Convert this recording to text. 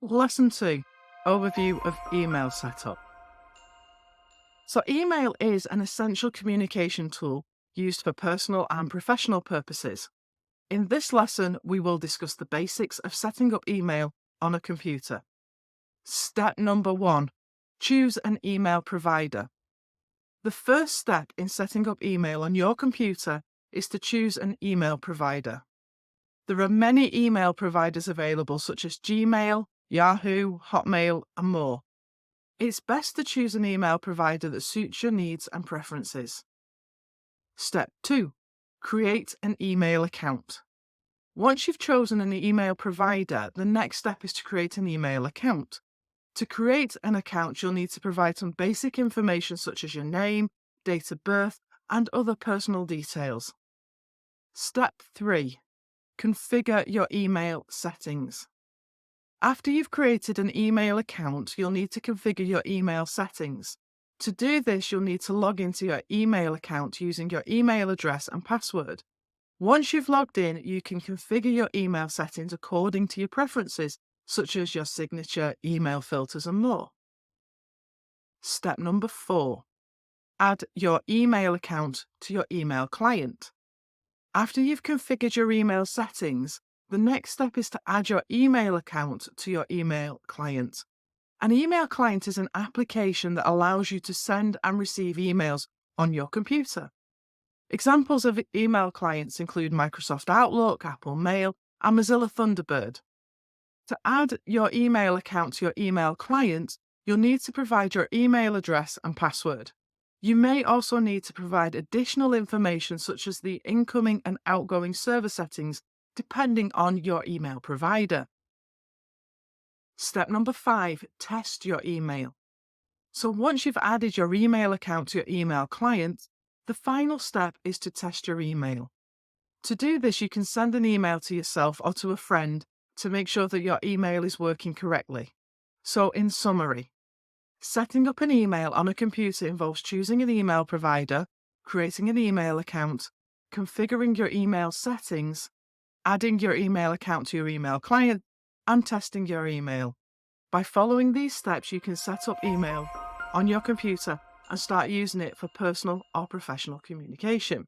Lesson 2, Overview of Email Setup. So email is an essential communication tool used for personal and professional purposes. In this lesson, we will discuss the basics of setting up email on a computer. Step number 1, choose an email provider. The first step in setting up email on your computer is to choose an email provider. There are many email providers available, such as Gmail, Yahoo, Hotmail, and more. It's best to choose an email provider that suits your needs and preferences. Step 2. Create an email account. Once you've chosen an email provider, the next step is to create an email account. To create an account, you'll need to provide some basic information such as your name, date of birth, and other personal details. Step 3. Configure your email settings. After you've created an email account, you'll need to configure your email settings. To do this, you'll need to log into your email account using your email address and password. Once you've logged in, you can configure your email settings according to your preferences, such as your signature, email filters, and more. Step number 4. Add your email account to your email client. After you've configured your email settings, the next step is to add your email account to your email client. An email client is an application that allows you to send and receive emails on your computer. Examples of email clients include Microsoft Outlook, Apple Mail, and Mozilla Thunderbird. To add your email account to your email client, you'll need to provide your email address and password. You may also need to provide additional information such as the incoming and outgoing server settings, depending on your email provider. Step number 5, test your email. So once you've added your email account to your email client, the final step is to test your email. To do this, you can send an email to yourself or to a friend to make sure that your email is working correctly. So in summary, setting up an email on a computer involves choosing an email provider, creating an email account, configuring your email settings, adding your email account to your email client, and testing your email. By following these steps, you can set up email on your computer and start using it for personal or professional communication.